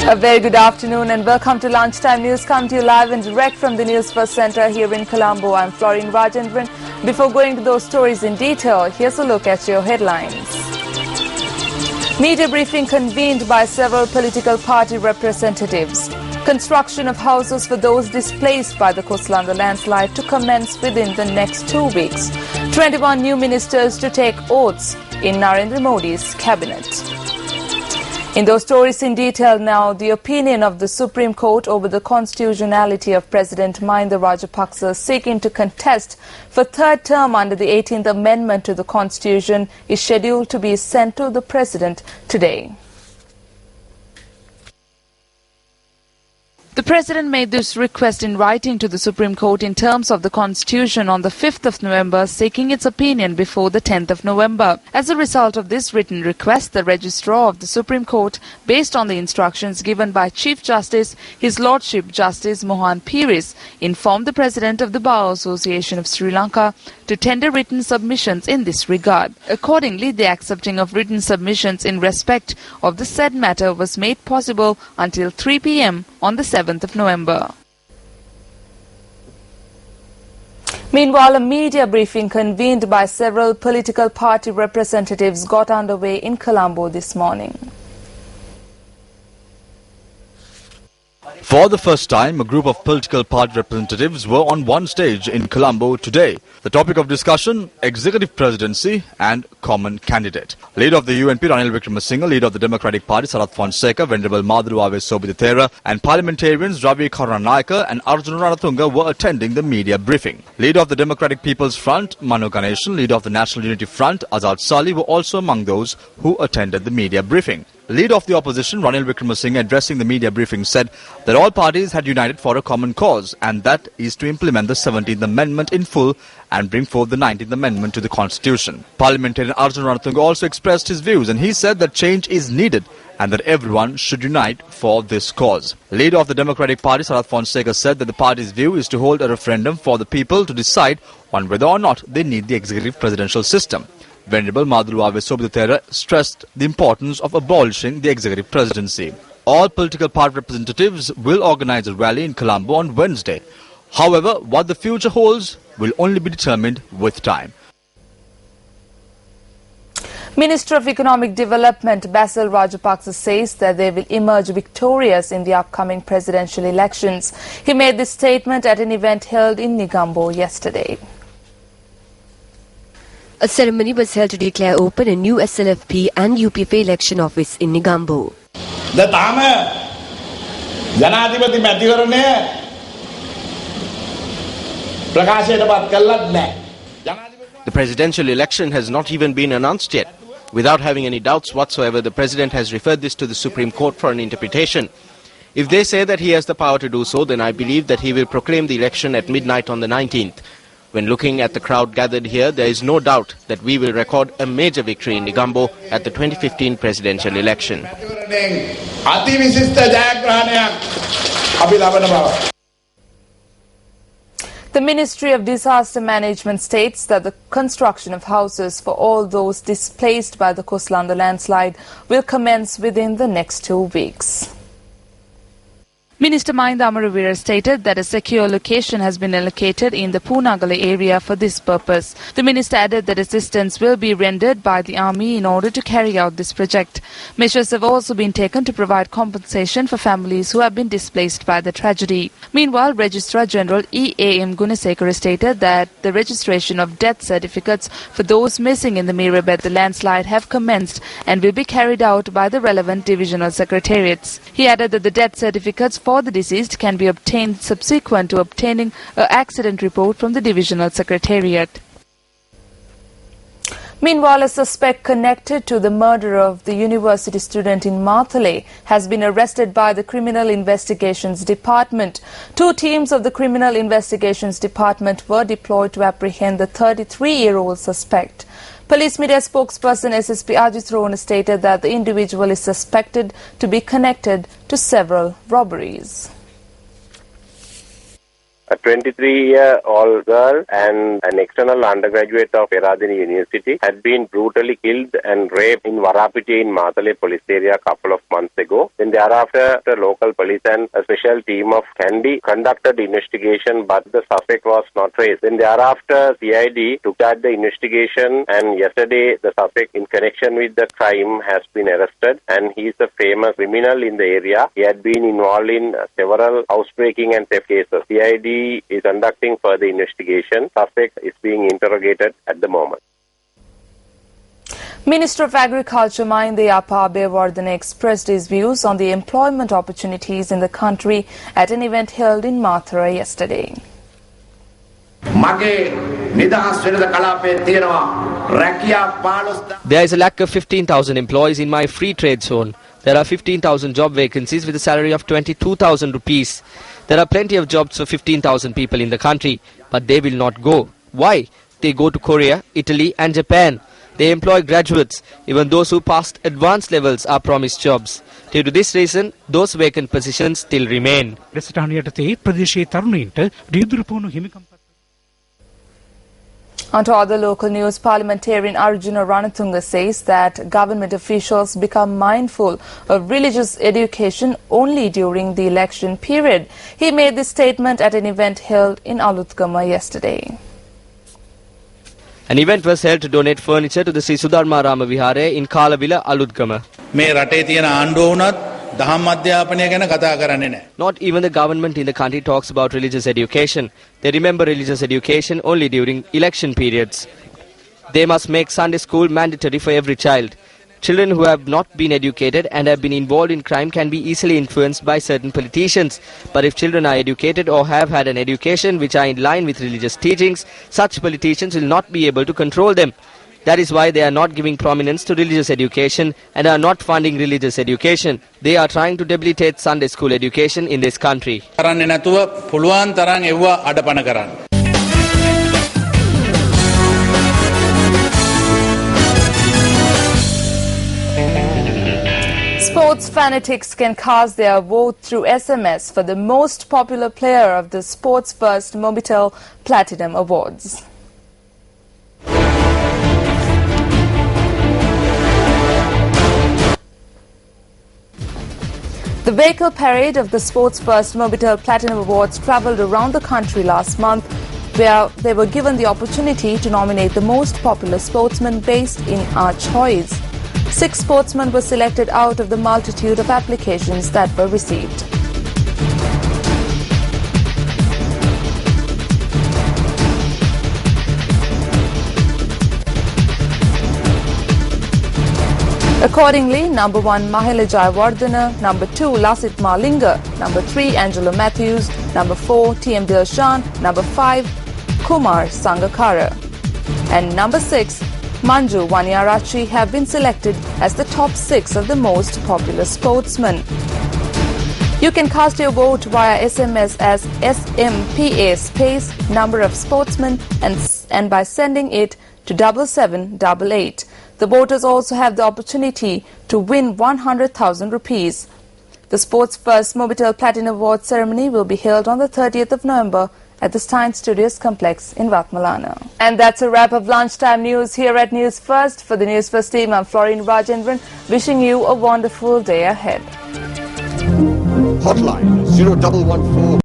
A very good afternoon and welcome to Lunchtime News, come to you live and direct from the Newsfirst Center here in Colombo. I'm Florine Rajendran. Before going to those stories in detail, here's a look at your headlines. Media briefing convened by several political party representatives. Construction of houses for those displaced by the Lanka landslide to commence within the next 2 weeks. 21 new ministers to take oaths in Narendra Modi's cabinet. In those stories in detail now, the opinion of the Supreme Court over the constitutionality of President Mahinda Rajapaksa seeking to contest for third term under the 18th Amendment to the Constitution is scheduled to be sent to the President today. The President made this request in writing to the Supreme Court in terms of the Constitution on the 5th of November, seeking its opinion before the 10th of November. As a result of this written request, the Registrar of the Supreme Court, based on the instructions given by Chief Justice, His Lordship Justice Mohan Piris, informed the President of the Bar Association of Sri Lanka to tender written submissions in this regard. Accordingly, the accepting of written submissions in respect of the said matter was made possible until 3 p.m. on the 7th of November. Meanwhile, a media briefing convened by several political party representatives got underway in Colombo this morning. For the first time, a group of political party representatives were on one stage in Colombo today. The topic of discussion, executive presidency and common candidate. Leader of the UNP, Ranil Wickremesinghe, leader of the Democratic Party, Sarath Fonseca, Venerable Madhuru Ave Sobhithera, and parliamentarians Ravi Karunanayake and Arjuna Ranatunga were attending the media briefing. Leader of the Democratic People's Front, Manu Ganeshan, leader of the National Unity Front, Azad Sali, were also among those who attended the media briefing. Leader of the opposition, Ranil Wickremesinghe, addressing the media briefing, said that all parties had united for a common cause, and that is to implement the 17th Amendment in full and bring forth the 19th Amendment to the Constitution. Parliamentarian Arjuna Ranatunga also expressed his views, and he said that change is needed and that everyone should unite for this cause. Leader of the Democratic Party, Sarath Fonseca, said that the party's view is to hold a referendum for the people to decide on whether or not they need the executive presidential system. Venerable Madhuru Ave Sobhithera stressed the importance of abolishing the executive presidency. All political party representatives will organize a rally in Colombo on Wednesday. However, what the future holds will only be determined with time. Minister of Economic Development Basil Rajapaksa says that they will emerge victorious in the upcoming presidential elections. He made this statement at an event held in Negombo yesterday. A ceremony was held to declare open a new SLFP and UPP election office in Negombo. The presidential election has not even been announced yet. Without having any doubts whatsoever, the President has referred this to the Supreme Court for an interpretation. If they say that he has the power to do so, then I believe that he will proclaim the election at midnight on the 19th. When looking at the crowd gathered here, there is no doubt that we will record a major victory in Negombo at the 2015 presidential election. The Ministry of Disaster Management states that the construction of houses for all those displaced by the Lanka landslide will commence within the next 2 weeks. Minister Mahinda Amaravira stated that a secure location has been allocated in the Punagala area for this purpose. The minister added that assistance will be rendered by the army in order to carry out this project. Measures have also been taken to provide compensation for families who have been displaced by the tragedy. Meanwhile, Registrar General E.A.M. Gunasekara stated that the registration of death certificates for those missing in the Mirabed the landslide have commenced and will be carried out by the relevant divisional secretariats. He added that the death certificates for the deceased can be obtained subsequent to obtaining an accident report from the divisional secretariat. Meanwhile, a suspect connected to the murder of the university student in Marthale has been arrested by the Criminal Investigations Department. 2 teams of the Criminal Investigations Department were deployed to apprehend the 33-year-old suspect. Police media spokesperson SSP Ajit Rona stated that the individual is suspected to be connected to several robberies. A 23-year-old girl and an external undergraduate of Peradeniya University had been brutally killed and raped in Varapiti in Matale police area a couple of months ago. Then thereafter, the local police and a special team of Kandy conducted investigation, but the suspect was not traced. Then thereafter, CID took at the investigation, and yesterday the suspect in connection with the crime has been arrested, and he is a famous criminal in the area. He had been involved in several housebreaking and theft cases. CID is conducting further investigation. Suspect is being interrogated at the moment. Minister of Agriculture Mahinde Abeyewardene expressed his views on the employment opportunities in the country at an event held in Mathura yesterday. There is a lack of 15,000 employees in my free trade zone. There are 15,000 job vacancies with a salary of 22,000 rupees. There are plenty of jobs for 15,000 people in the country, but they will not go. Why? They go to Korea, Italy and Japan. They employ graduates. Even those who passed advanced levels are promised jobs. Due to this reason, those vacant positions still remain. On to other local news, parliamentarian Arjuna Ranatunga says that government officials become mindful of religious education only during the election period. He made this statement at an event held in Alutgama yesterday. An event was held to donate furniture to the Sri Sudharma Rama Vihare in Kalawila, Alutgama. Not even the government in the country talks about religious education. They remember religious education only during election periods. They must make Sunday school mandatory for every child. Children who have not been educated and have been involved in crime can be easily influenced by certain politicians. But if children are educated or have had an education which are in line with religious teachings, such politicians will not be able to control them. That is why they are not giving prominence to religious education and are not funding religious education. They are trying to debilitate Sunday school education in this country. Sports fanatics can cast their vote through SMS for the most popular player of the Sports First Mobitel Platinum Awards. The vehicle parade of the Sports First Mobitel Platinum Awards travelled around the country last month, where they were given the opportunity to nominate the most popular sportsman based in our choice. 6 sportsmen were selected out of the multitude of applications that were received. Accordingly, number 1 Mahila Jayawardena, number 2 Lasit Malinga, number 3 Angelo Matthews, number 4 TM Dilshan, number 5 Kumar Sangakkara, and number 6 Manju Wanyarachi have been selected as the top 6 of the most popular sportsmen. You can cast your vote via SMS as SMPA space number of sportsmen and by sending it to 7788. The voters also have the opportunity to win 100,000 rupees. The Sports First Mobitel Platinum Award ceremony will be held on the 30th of November at the Stein Studios complex in Vatmalana. And that's a wrap of lunchtime news here at News First. For the News First team, I'm Florine Rajendran, wishing you a wonderful day ahead. Hotline 0114